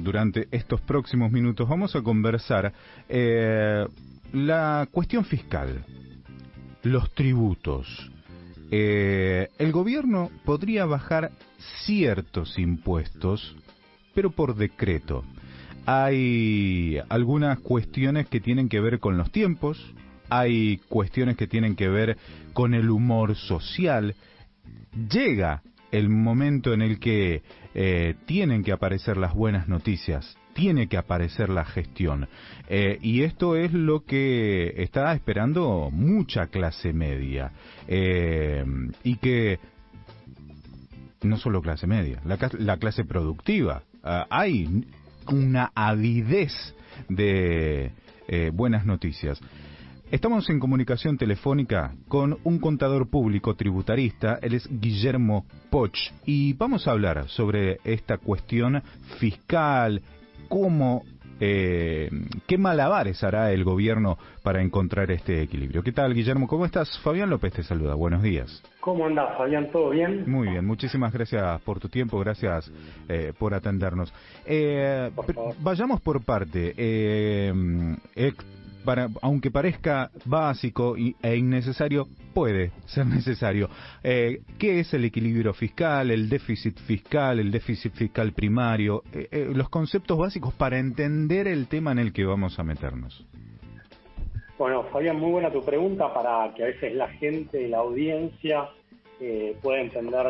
durante estos próximos minutos vamos a conversar la cuestión fiscal, los tributos. El gobierno podría bajar ciertos impuestos, pero por decreto. Hay algunas cuestiones que tienen que ver con los tiempos, hay cuestiones que tienen que ver con el humor social. Llega el momento en el que tienen que aparecer las buenas noticias, tiene que aparecer la gestión. Y esto es lo que está esperando mucha clase media. Y que no solo clase media, la clase productiva. Hay una avidez de buenas noticias. Estamos en comunicación telefónica con un contador público tributarista, él es Guillermo Poch, y vamos a hablar sobre esta cuestión fiscal, cómo, qué malabares hará el gobierno para encontrar este equilibrio. ¿Qué tal, Guillermo? ¿Cómo estás? Fabián López te saluda, buenos días. ¿Cómo andás, Fabián? ¿Todo bien? Muy bien, muchísimas gracias por tu tiempo, gracias por atendernos. Vayamos por parte. Aunque parezca básico e innecesario, puede ser necesario. ¿Qué es el equilibrio fiscal, el déficit fiscal primario? Los conceptos básicos para entender el tema en el que vamos a meternos. Bueno, Fabián, muy buena tu pregunta para que a veces la gente, la audiencia, pueda entender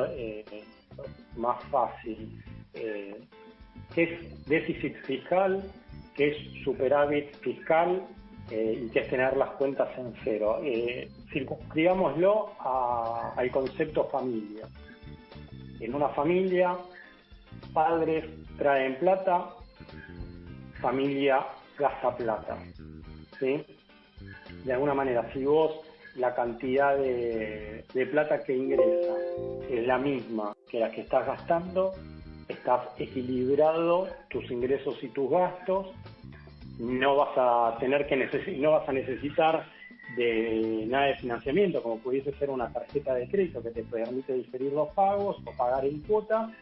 más fácil. ¿Qué es déficit fiscal? ¿Qué es superávit fiscal? Y que es tener las cuentas en cero. Circunscribámoslo al concepto familia. En una familia, padres traen plata, familia gasta plata. ¿Sí? De alguna manera, si vos la cantidad de plata que ingresa es la misma que la que estás gastando, estás equilibrado tus ingresos y tus gastos. No vas a necesitar de nada de financiamiento, como pudiese ser una tarjeta de crédito que te permite diferir los pagos o pagar en cuota,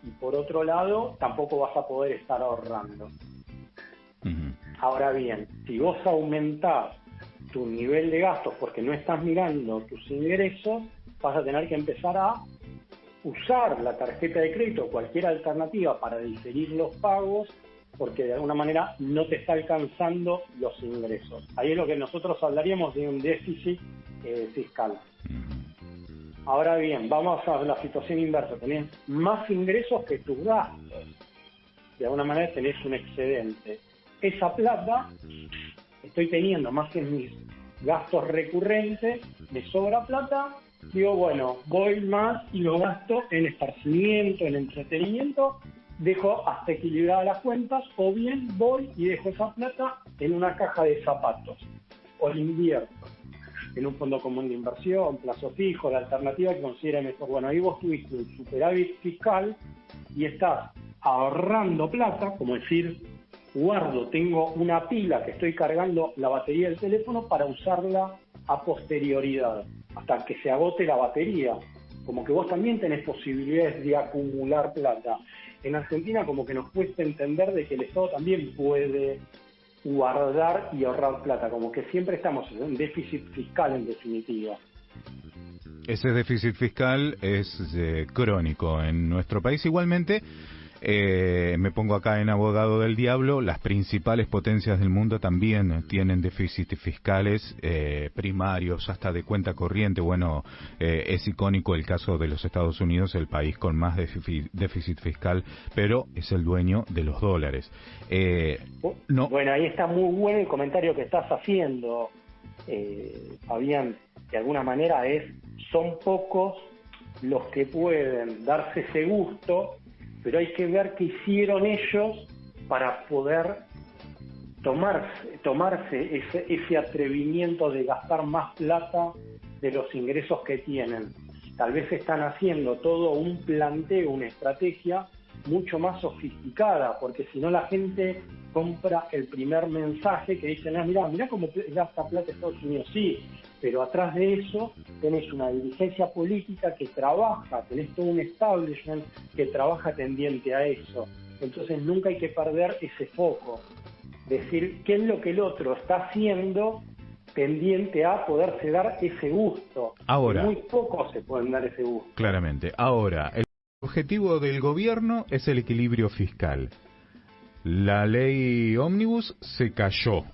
y por otro lado tampoco vas a poder estar ahorrando. Uh-huh. Ahora bien, si vos aumentás tu nivel de gastos porque no estás mirando tus ingresos, vas a tener que empezar a usar la tarjeta de crédito o cualquier alternativa para diferir los pagos, porque de alguna manera no te está alcanzando los ingresos. Ahí es lo que nosotros hablaríamos de un déficit fiscal. Ahora bien, vamos a la situación inversa. Tenés más ingresos que tus gastos. De alguna manera tenés un excedente. Esa plata, estoy teniendo más que mis gastos recurrentes, me sobra plata, digo, bueno, voy más y lo gasto en esparcimiento, en entretenimiento, dejo hasta equilibradas las cuentas, o bien voy y dejo esa plata en una caja de zapatos, o la invierto en un fondo común de inversión, plazo fijo, la alternativa que considere mejor. Bueno, ahí vos tuviste un superávit fiscal y estás ahorrando plata, como decir, tengo una pila que estoy cargando la batería del teléfono para usarla a posterioridad, hasta que se agote la batería. Como que vos también tenés posibilidades de acumular plata. En Argentina como que nos cuesta entender de que el Estado también puede guardar y ahorrar plata, como que siempre estamos en un déficit fiscal en definitiva. Ese déficit fiscal es crónico en nuestro país. Igualmente, me pongo acá en abogado del diablo, las principales potencias del mundo también tienen déficits fiscales primarios, hasta de cuenta corriente. Bueno, es icónico el caso de los Estados Unidos, el país con más déficit fiscal, pero es el dueño de los dólares. No. Bueno, ahí está muy bueno el comentario que estás haciendo, Fabián. De alguna manera son pocos los que pueden darse ese gusto, pero hay que ver qué hicieron ellos para poder tomarse ese atrevimiento de gastar más plata de los ingresos que tienen. Tal vez están haciendo todo un planteo, una estrategia mucho más sofisticada, porque si no la gente compra el primer mensaje que dice, mirá cómo gasta plata Estados Unidos. Sí, pero atrás de eso tenés una dirigencia política que trabaja, tenés todo un establishment que trabaja tendiente a eso. Entonces nunca hay que perder ese foco, decir qué es lo que el otro está haciendo pendiente a poderse dar ese gusto. Ahora, muy pocos se pueden dar ese gusto. Claramente. Ahora, el objetivo del gobierno es el equilibrio fiscal. La ley ómnibus se cayó,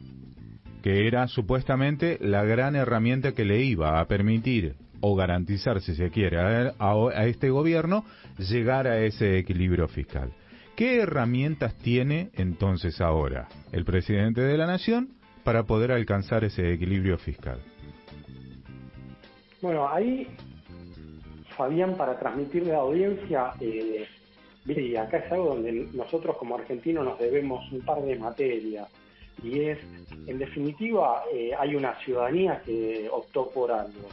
que era supuestamente la gran herramienta que le iba a permitir o garantizar, si se quiere, a este gobierno llegar a ese equilibrio fiscal. ¿Qué herramientas tiene entonces ahora el presidente de la Nación para poder alcanzar ese equilibrio fiscal? Bueno, ahí, Fabián, para transmitirle a la audiencia, y acá es algo donde nosotros como argentinos nos debemos un par de materias, y es, en definitiva, hay una ciudadanía que optó por algo.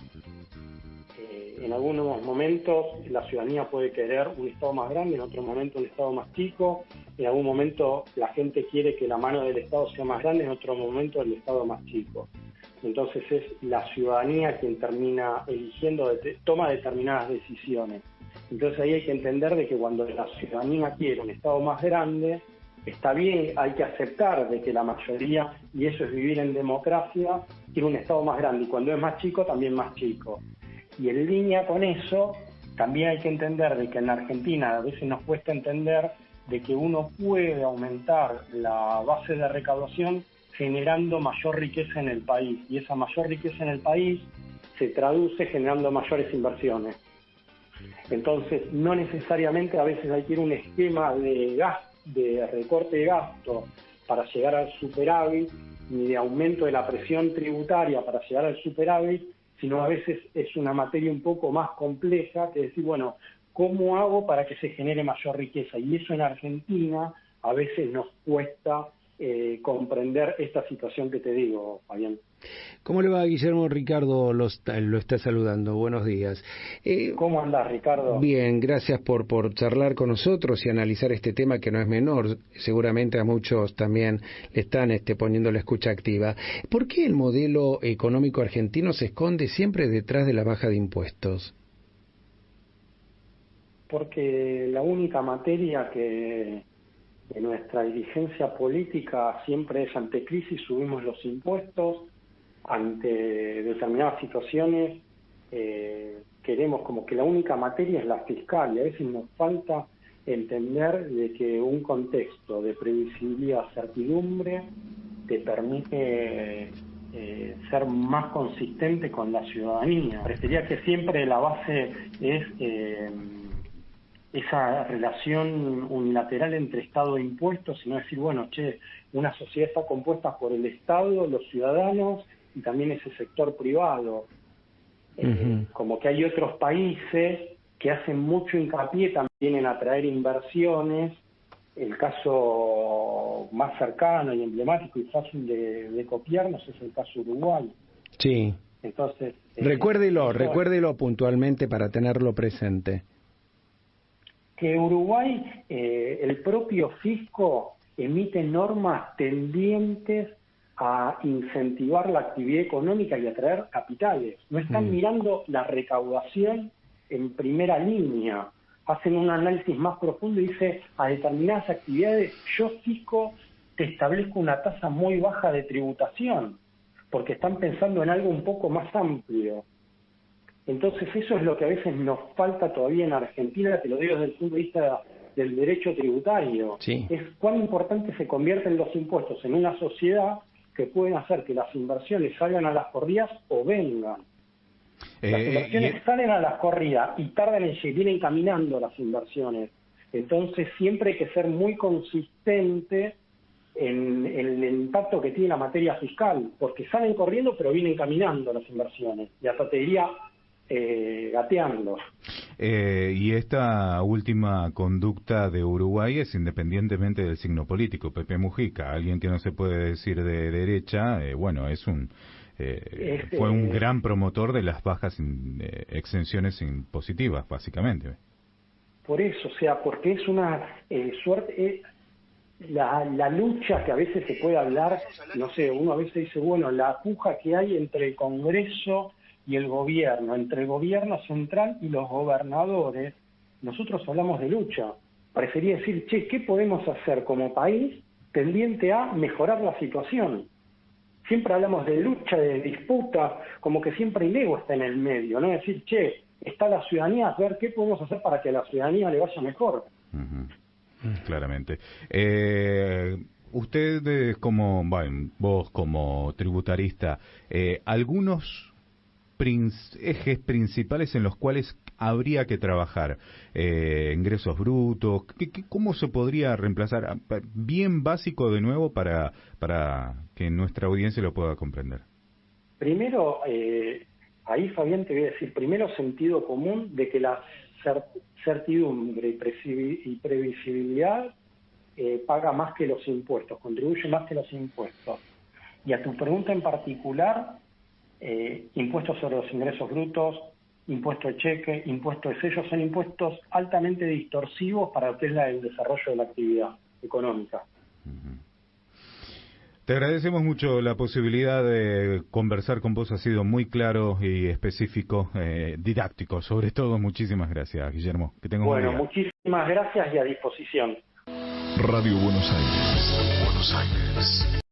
En algunos momentos la ciudadanía puede querer un Estado más grande, en otro momento un Estado más chico, en algún momento la gente quiere que la mano del Estado sea más grande, en otro momento el Estado más chico. Entonces es la ciudadanía quien termina eligiendo, toma determinadas decisiones. Entonces ahí hay que entender de que cuando la ciudadanía quiere un Estado más grande, está bien, hay que aceptar de que la mayoría, y eso es vivir en democracia, quiere un Estado más grande, y cuando es más chico, también más chico. Y en línea con eso, también hay que entender de que en la Argentina a veces nos cuesta entender de que uno puede aumentar la base de recaudación generando mayor riqueza en el país. Y esa mayor riqueza en el país se traduce generando mayores inversiones. Entonces, no necesariamente a veces hay que ir a un esquema de recorte de gasto para llegar al superávit, ni de aumento de la presión tributaria para llegar al superávit, sino a veces es una materia un poco más compleja, que decir, bueno, ¿cómo hago para que se genere mayor riqueza? Y eso en Argentina a veces nos cuesta comprender esta situación que te digo, Fabián. ¿Cómo le va, Guillermo? Ricardo lo está saludando. Buenos días. ¿Cómo andás, Ricardo? Bien, gracias por charlar con nosotros y analizar este tema que no es menor. Seguramente a muchos también le están poniendo la escucha activa. ¿Por qué el modelo económico argentino se esconde siempre detrás de la baja de impuestos? Porque la única materia que en nuestra dirigencia política siempre es ante crisis subimos los impuestos, ante determinadas situaciones queremos como que la única materia es la fiscal, y a veces nos falta entender de que un contexto de previsibilidad, certidumbre, te permite ser más consistente con la ciudadanía. Parecería que siempre la base es esa relación unilateral entre Estado e impuestos, sino decir, bueno, una sociedad está compuesta por el Estado, los ciudadanos y también ese sector privado. Como que hay otros países que hacen mucho hincapié también en atraer inversiones. El caso más cercano y emblemático y fácil de copiarnos es el caso Uruguay. Sí. Entonces, recuérdelo puntualmente para tenerlo presente. Que Uruguay, el propio fisco emite normas tendientes a incentivar la actividad económica y atraer capitales. No están mirando la recaudación en primera línea. Hacen un análisis más profundo y dice, a determinadas actividades, yo fisco te establezco una tasa muy baja de tributación, porque están pensando en algo un poco más amplio. Entonces eso es lo que a veces nos falta todavía en Argentina, te lo digo desde el punto de vista del derecho tributario. Sí. Es cuán importante se convierten los impuestos en una sociedad que pueden hacer que las inversiones salgan a las corridas o vengan. Las inversiones salen a las corridas y tardan en llegar, vienen caminando las inversiones. Entonces siempre hay que ser muy consistente en el impacto que tiene la materia fiscal, porque salen corriendo pero vienen caminando las inversiones. Y hasta te diría gateando. Y esta última conducta de Uruguay es independientemente del signo político. Pepe Mujica, alguien que no se puede decir de derecha, fue un gran promotor de las bajas exenciones impositivas, básicamente. Por eso, o sea, porque es una suerte, la lucha que a veces se puede hablar, no sé, uno a veces dice, bueno, la puja que hay entre el Congreso y el gobierno, entre el gobierno central y los gobernadores, nosotros hablamos de lucha, preferí decir, che, ¿qué podemos hacer como país tendiente a mejorar la situación? Siempre hablamos de lucha, de disputa, como que siempre el ego está en el medio, ¿no? Decir, che, está la ciudadanía, a ver qué podemos hacer para que a la ciudadanía le vaya mejor. Claramente. Usted vos como tributarista, algunos ejes principales en los cuales habría que trabajar, ingresos brutos, ¿cómo se podría reemplazar? Bien básico de nuevo para que nuestra audiencia lo pueda comprender. Primero, ahí Fabián te voy a decir, primero sentido común de que la certidumbre y previsibilidad paga más que los impuestos, contribuye más que los impuestos. Y a tu pregunta en particular, impuestos sobre los ingresos brutos, impuesto de cheque, impuesto de sello, son impuestos altamente distorsivos para lo que es el desarrollo de la actividad económica. Te agradecemos mucho la posibilidad de conversar con vos, ha sido muy claro y específico, didáctico, sobre todo. Muchísimas gracias, Guillermo. Que tengas un buen día. Bueno, muchísimas gracias y a disposición. Radio Buenos Aires. Buenos Aires.